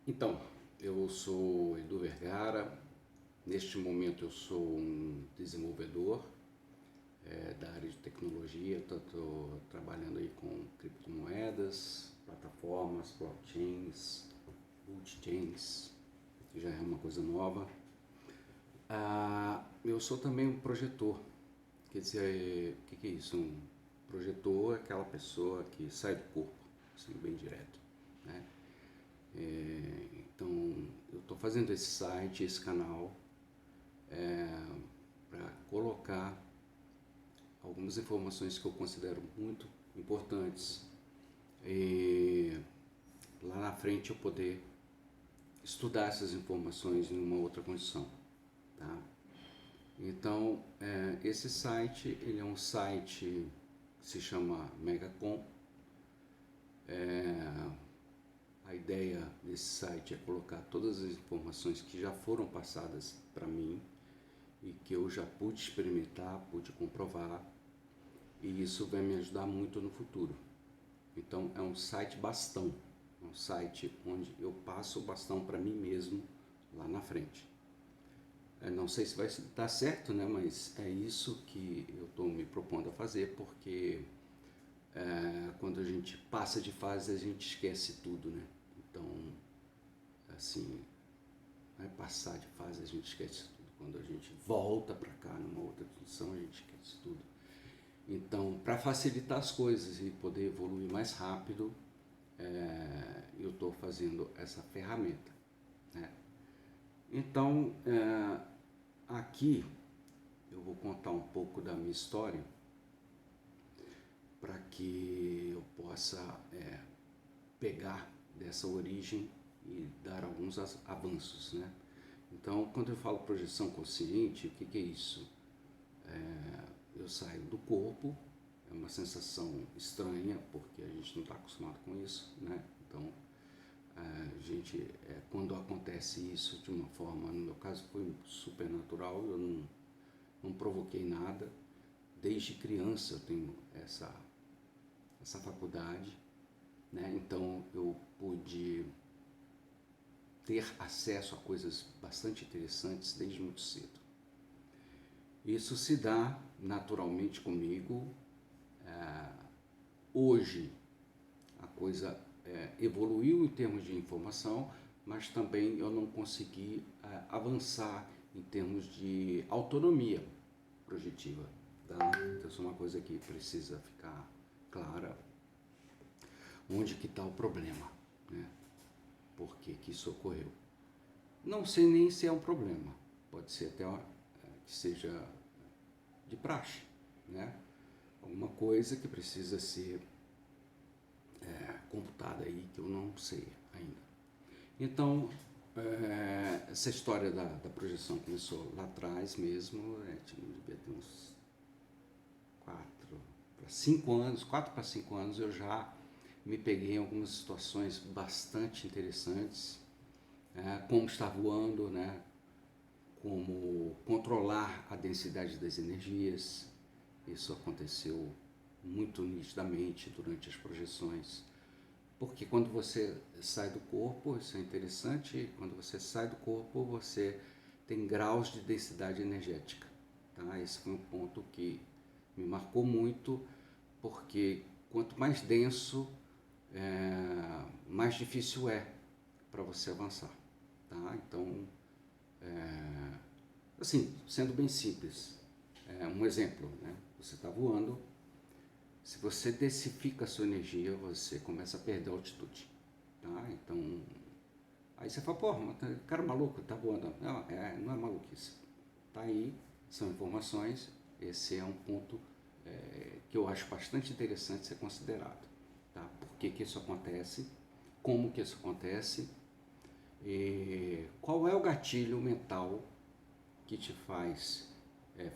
Então, eu sou Edu Vergara. Neste momento eu sou um desenvolvedor da área de tecnologia. Estou trabalhando aí com criptomoedas, plataformas, blockchains, multichains, que já é uma coisa nova. Eu sou também um projetor. Quer dizer, o que é isso? Um projetor é aquela pessoa que sai do corpo, assim, bem direto, né? Então, eu estou fazendo esse site, esse canal, para colocar algumas informações que eu considero muito importantes e lá na frente eu poder estudar essas informações em uma outra condição, tá? Então, esse site, ele é um site que se chama Megacom. A ideia desse site é colocar todas as informações que já foram passadas para mim e que eu já pude experimentar, pude comprovar, e isso vai me ajudar muito no futuro. Então é um site bastão, é um site onde eu passo o bastão para mim mesmo lá na frente. Não sei se vai dar certo, né? Mas é isso que eu estou me propondo a fazer, porque quando a gente passa de fase a gente esquece tudo, né? Então, assim, vai passar de fase a gente esquece tudo. Quando a gente volta para cá numa outra função a gente esquece tudo. Então, para facilitar as coisas e poder evoluir mais rápido, eu estou fazendo essa ferramenta, né? Então, aqui eu vou contar um pouco da minha história para que eu possa pegar dessa origem e dar alguns avanços, né? Então, quando eu falo projeção consciente, o que é isso? Eu saio do corpo, é uma sensação estranha, porque a gente não está acostumado com isso, né? Então, a gente, quando acontece isso de uma forma, no meu caso foi super natural, eu não provoquei nada. Desde criança eu tenho essa faculdade, né? Então eu pude ter acesso a coisas bastante interessantes desde muito cedo. Isso se dá naturalmente comigo. Hoje a coisa evoluiu em termos de informação, mas também eu não consegui avançar em termos de autonomia projetiva, tá? Então isso é uma coisa que precisa ficar clara, onde que está o problema, né? Por que que isso ocorreu? Não sei nem se é um problema, pode ser até que seja de praxe, né? Alguma coisa que precisa ser computada aí que eu não sei ainda. Então, essa história da projeção começou lá atrás mesmo, devia ter uns 4 para 5 anos eu já me peguei em algumas situações bastante interessantes, como estar voando, né? Como controlar a densidade das energias. Isso aconteceu muito nitidamente durante as projeções, porque quando você sai do corpo, isso é interessante, quando você sai do corpo você tem graus de densidade energética, tá? Esse foi um ponto que me marcou muito, porque quanto mais denso, mais difícil é para você avançar, tá? Então, assim, sendo bem simples, um exemplo, né? Você está voando, se você densifica a sua energia, você começa a perder a altitude, tá? Então, aí você fala, porra, mas cara maluco, tá voando. Não, não é maluquice. Tá aí, são informações, esse é um ponto que eu acho bastante interessante ser considerado, tá? Por que que isso acontece, como que isso acontece, e qual é o gatilho mental que te faz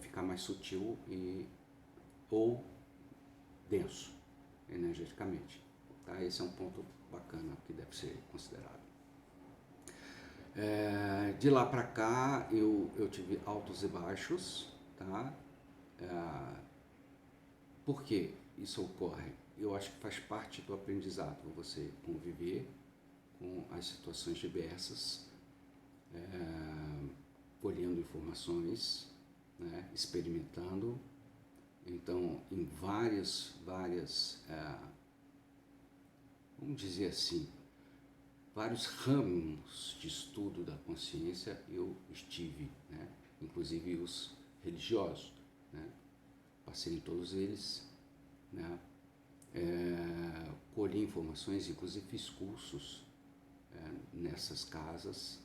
ficar mais sutil ou denso energeticamente, tá? Esse é um ponto bacana que deve ser considerado. De lá para cá eu tive altos e baixos, tá? Por que isso ocorre? Eu acho que faz parte do aprendizado, você conviver com as situações diversas, colhendo informações, né, experimentando. Então, em várias, vamos dizer assim, vários ramos de estudo da consciência eu estive, né? Inclusive os religiosos, né? Passei em todos eles, né? Colhi informações, inclusive fiz cursos nessas casas.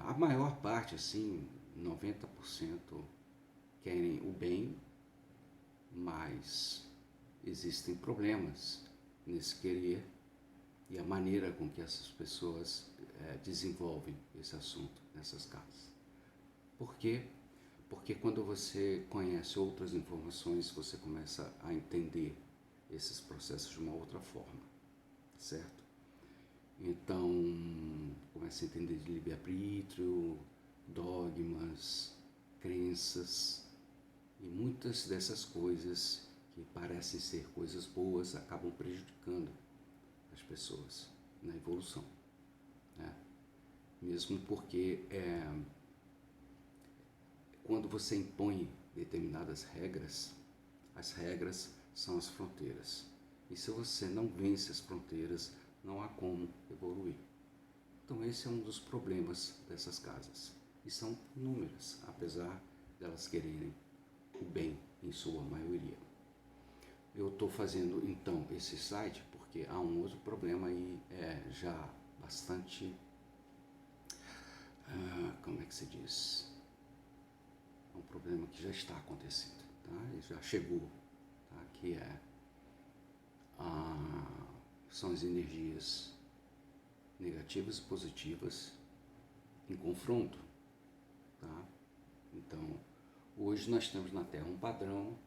A maior parte, assim, 90% querem o bem, mas existem problemas nesse querer e a maneira com que essas pessoas desenvolvem esse assunto nessas casas. Por quê? Porque quando você conhece outras informações, você começa a entender esses processos de uma outra forma, certo? Então, começa a entender de livre-arbítrio, dogmas, crenças, e muitas dessas coisas que parecem ser coisas boas acabam prejudicando as pessoas na evolução, né? Mesmo porque quando você impõe determinadas regras, as regras são as fronteiras. E se você não vence as fronteiras, não há como evoluir. Então esse é um dos problemas dessas casas. E são inúmeras, apesar delas quererem o bem em sua maioria. Eu estou fazendo então esse site porque há um outro problema aí já bastante, como é que se diz? É um problema que já está acontecendo, tá? Ele já chegou, tá? Que são as energias negativas e positivas em confronto, tá? Então, hoje nós temos na Terra um padrão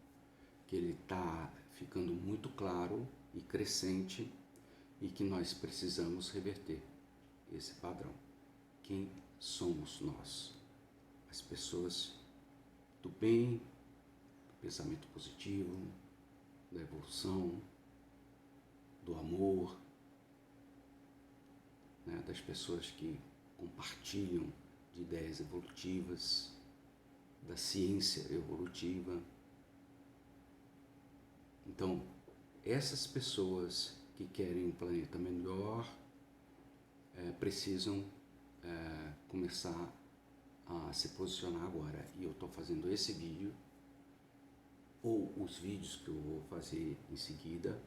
que ele está ficando muito claro e crescente e que nós precisamos reverter esse padrão. Quem somos nós? As pessoas do bem, do pensamento positivo, da evolução, do amor, né, das pessoas que compartilham de ideias evolutivas, da ciência evolutiva. Então, essas pessoas que querem um planeta melhor precisam começar a se posicionar agora. E eu estou fazendo esse vídeo, ou os vídeos que eu vou fazer em seguida,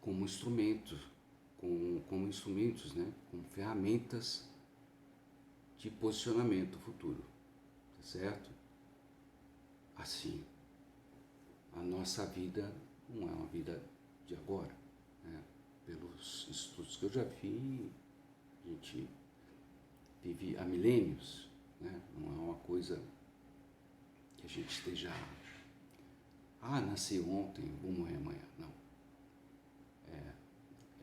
como instrumentos, né? Como ferramentas de posicionamento futuro, tá certo? Assim, a nossa vida não é uma vida de agora, né? Pelos estudos que eu já vi, a gente vive há milênios, né? Não é uma coisa que a gente esteja, nasci ontem, vou morrer amanhã, não.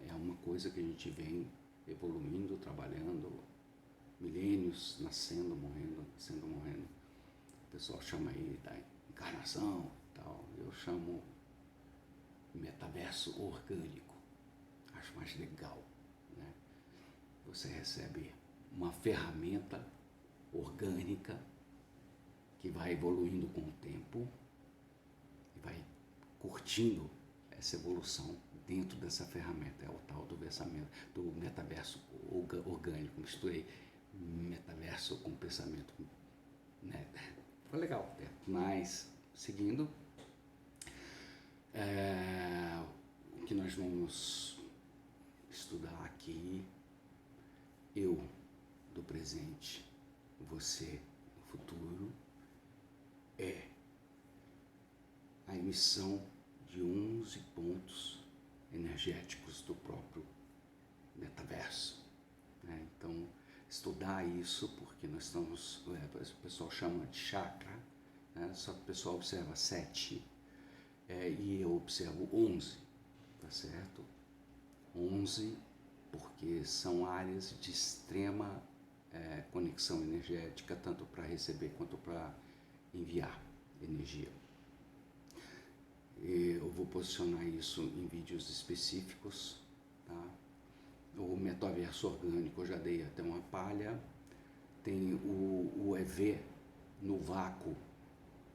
É uma coisa que a gente vem evoluindo, trabalhando, milênios, nascendo, morrendo. O pessoal chama aí da encarnação e tal, eu chamo metaverso orgânico, acho mais legal, né? Você recebe uma ferramenta orgânica que vai evoluindo com o tempo e vai curtindo essa evolução dentro dessa ferramenta. É o tal do metaverso orgânico. Misturei metaverso com pensamento, né? Foi legal, mas seguindo, o que nós vamos estudar aqui, eu do presente, você no futuro, é a emissão de 11 pontos energéticos do próprio metaverso, né? Então, estudar isso, porque nós estamos, o pessoal chama de chakra, né? Só que o pessoal observa 7, e eu observo 11, tá certo? 11, porque são áreas de extrema conexão energética, tanto para receber quanto para enviar energia. Eu vou posicionar isso em vídeos específicos, tá? tá? O metaverso orgânico, eu já dei até uma palha. Tem o EV no vácuo.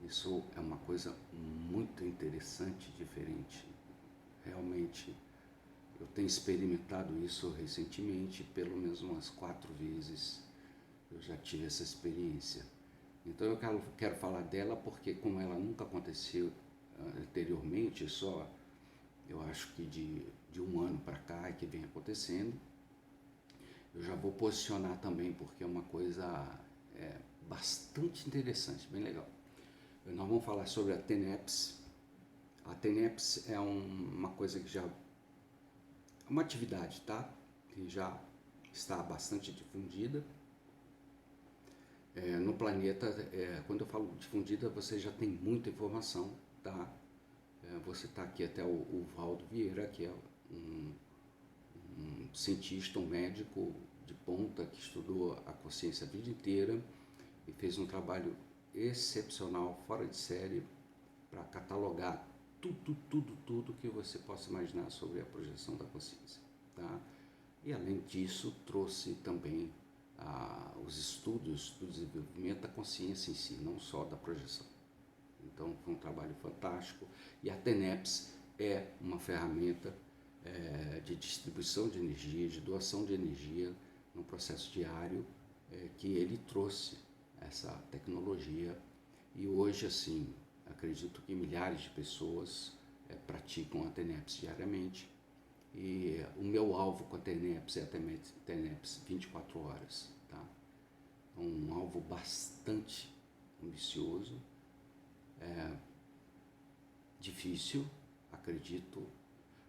Isso é uma coisa muito interessante, diferente. Realmente, eu tenho experimentado isso recentemente, pelo menos umas 4 vezes eu já tive essa experiência. Então eu quero falar dela porque, como ela nunca aconteceu anteriormente, só eu acho que de um ano para cá é que vem acontecendo, eu já vou posicionar também, porque é uma coisa bastante interessante, bem legal. Nós vamos falar sobre a TENEPS. A TENEPS é uma coisa que já... é uma atividade, tá? Que já está bastante difundida. No planeta, quando eu falo difundida, você já tem muita informação, tá? Você está aqui até o Valdo Vieira, que é um cientista, um médico de ponta, que estudou a consciência a vida inteira e fez um trabalho excepcional, fora de série, para catalogar tudo que você possa imaginar sobre a projeção da consciência, tá? E além disso, trouxe também os estudos do desenvolvimento da consciência em si, não só da projeção. Então foi um trabalho fantástico, e a TENEPS é uma ferramenta de distribuição de energia, de doação de energia, num processo diário, que ele trouxe essa tecnologia, e hoje, assim, acredito que milhares de pessoas praticam a TENEPS diariamente, e o meu alvo com a TENEPS é a TENEPS 24 horas, tá? É um alvo bastante ambicioso, difícil, acredito,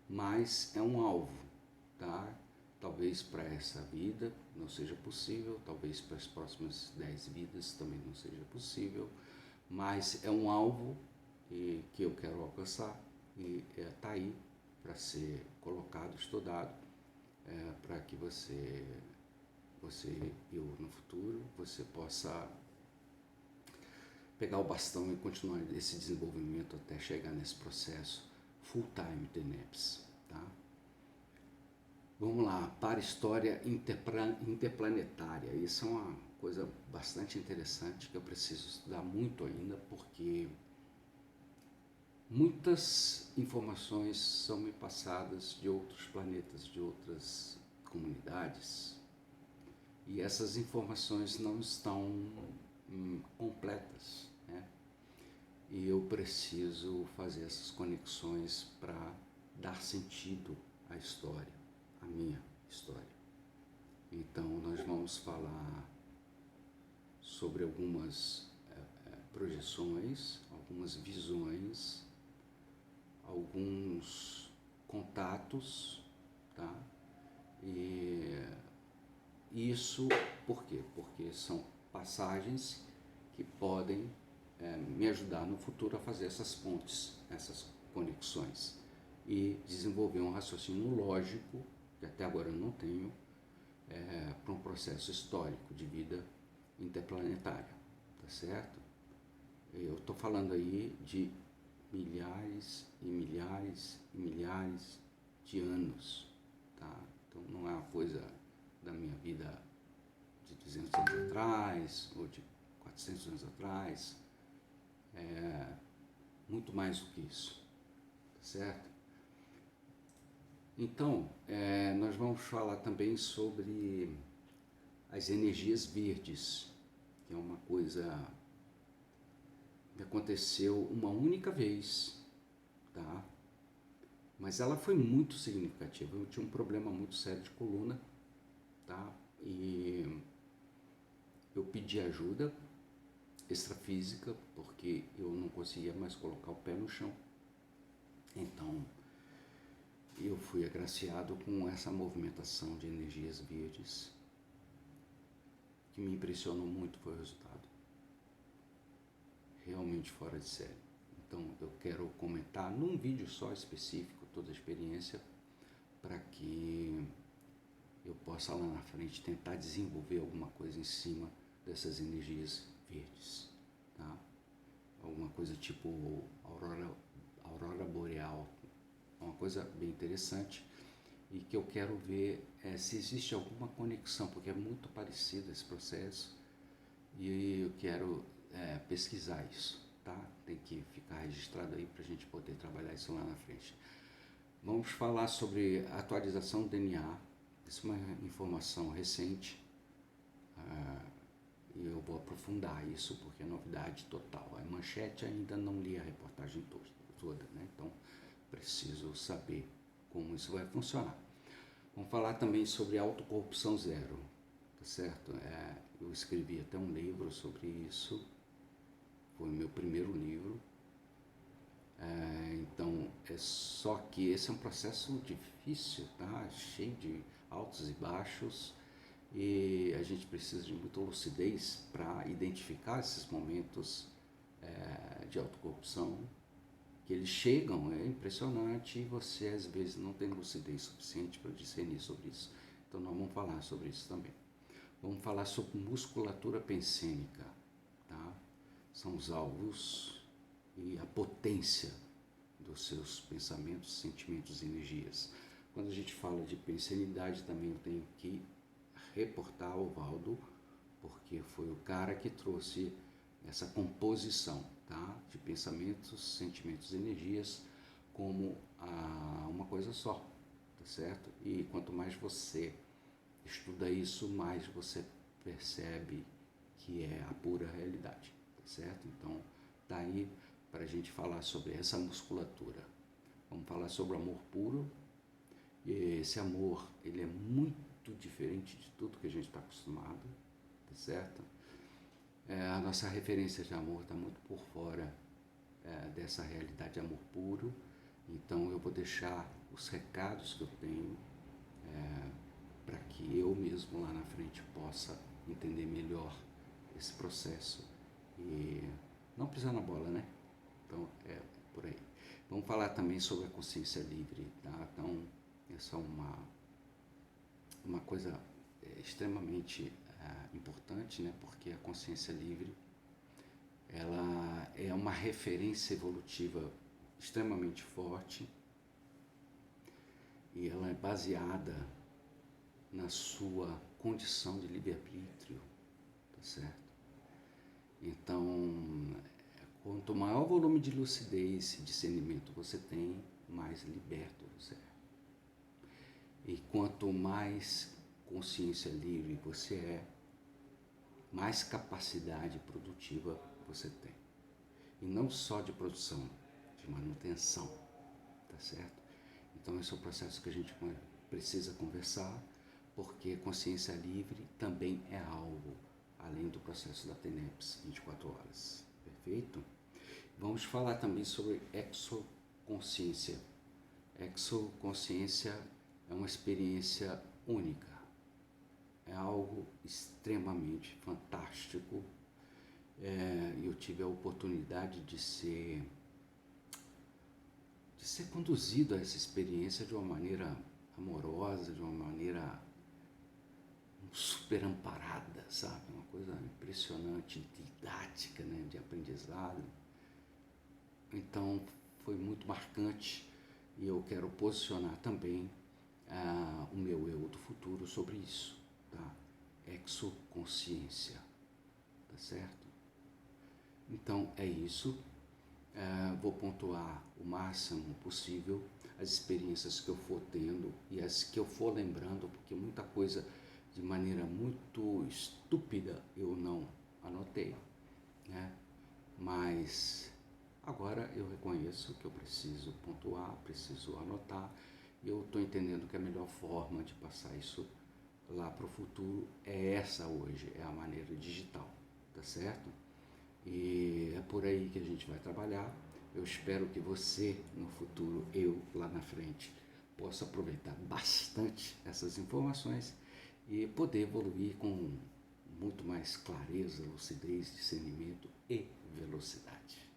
mas é um alvo, tá? Talvez para essa vida não seja possível, talvez para as próximas 10 vidas também não seja possível, mas é um alvo que eu quero alcançar, e está aí para ser colocado, estudado, para que você e eu no futuro, você possa pegar o bastão e continuar esse desenvolvimento até chegar nesse processo full-time TENEPS, tá? Vamos lá, para história interplanetária. Isso é uma coisa bastante interessante que eu preciso estudar muito ainda, porque muitas informações são me passadas de outros planetas, de outras comunidades, e essas informações não estão completas, né? E eu preciso fazer essas conexões para dar sentido à história, à minha história. Então nós vamos falar sobre algumas projeções, algumas visões, alguns contatos, tá? E isso por quê? Porque são passagens que podem me ajudar no futuro a fazer essas pontes, essas conexões, e desenvolver um raciocínio lógico, que até agora eu não tenho, para um processo histórico de vida interplanetária, tá certo? Eu estou falando aí de milhares e milhares e milhares de anos, tá? Então não é uma coisa da minha vida de 200 anos atrás, ou de 400 anos atrás, muito mais do que isso, tá certo? Então, nós vamos falar também sobre as energias verdes, que é uma coisa que aconteceu uma única vez, tá? Mas ela foi muito significativa. Eu tinha um problema muito sério de coluna, tá? E eu pedi ajuda extrafísica, porque eu não conseguia mais colocar o pé no chão. Então, eu fui agraciado com essa movimentação de energias verdes, que me impressionou muito. Foi o resultado realmente fora de série. Então eu quero comentar num vídeo só específico toda a experiência, para que eu possa lá na frente tentar desenvolver alguma coisa em cima dessas energias verdes, tá? Alguma coisa tipo aurora boreal, uma coisa bem interessante. e que eu quero ver se existe alguma conexão, porque é muito parecido esse processo e eu quero pesquisar isso, tá? Tem que ficar registrado aí para a gente poder trabalhar isso lá na frente. Vamos falar sobre a atualização do DNA. Isso é uma informação recente e eu vou aprofundar isso porque é novidade total. A manchete ainda não li a reportagem toda, né? Então preciso saber como isso vai funcionar. Vamos falar também sobre autocorrupção zero, tá certo? Eu escrevi até um livro sobre isso, foi o meu primeiro livro. Então, só que esse é um processo difícil, tá? Cheio de altos e baixos, e a gente precisa de muita lucidez para identificar esses momentos de autocorrupção, que eles chegam, é impressionante, e você às vezes não tem lucidez suficiente para discernir sobre isso. Então nós vamos falar sobre isso também. Vamos falar sobre musculatura pensênica, tá? São os alvos e a potência dos seus pensamentos, sentimentos e energias. Quando a gente fala de pensenidade, também eu tenho que reportar ao Valdo, porque foi o cara que trouxe essa composição, tá? De pensamentos, sentimentos e energias como uma coisa só, tá certo? E quanto mais você estuda isso, mais você percebe que é a pura realidade, tá certo? Então, tá aí para a gente falar sobre essa musculatura. Vamos falar sobre o amor puro. E esse amor, ele é muito diferente de tudo que a gente está acostumado, tá certo? A nossa referência de amor está muito por fora dessa realidade de amor puro. Então eu vou deixar os recados que eu tenho para que eu mesmo lá na frente possa entender melhor esse processo e não pisar na bola, né? Então é por aí. Vamos falar também sobre a consciência livre, tá? Então essa é uma coisa extremamente importante, né? Porque a consciência livre ela é uma referência evolutiva extremamente forte e ela é baseada na sua condição de livre-arbítrio, tá certo? Então, quanto maior o volume de lucidez e discernimento você tem, mais liberto você é. E quanto mais consciência livre você é, mais capacidade produtiva você tem. E não só de produção, de manutenção, tá certo? Então esse é o processo que a gente precisa conversar, porque consciência livre também é algo, além do processo da TENEPS 24 horas, perfeito? Vamos falar também sobre exoconsciência. Exoconsciência é uma experiência única, é algo extremamente fantástico. Eu tive a oportunidade de ser conduzido a essa experiência de uma maneira amorosa, de uma maneira super amparada, sabe? Uma coisa impressionante, didática, né? De aprendizado. Então foi muito marcante e eu quero posicionar também o meu eu do futuro sobre isso, tá? Exoconsciência, tá certo? Então é isso. Vou pontuar o máximo possível as experiências que eu for tendo e as que eu for lembrando, porque muita coisa de maneira muito estúpida eu não anotei, né? Mas agora eu reconheço que eu preciso pontuar, preciso anotar, e eu estou entendendo que a melhor forma de passar isso lá para o futuro é essa hoje, é a maneira digital, tá certo? E é por aí que a gente vai trabalhar. Eu espero que você, no futuro, eu lá na frente, possa aproveitar bastante essas informações e poder evoluir com muito mais clareza, lucidez, discernimento e velocidade.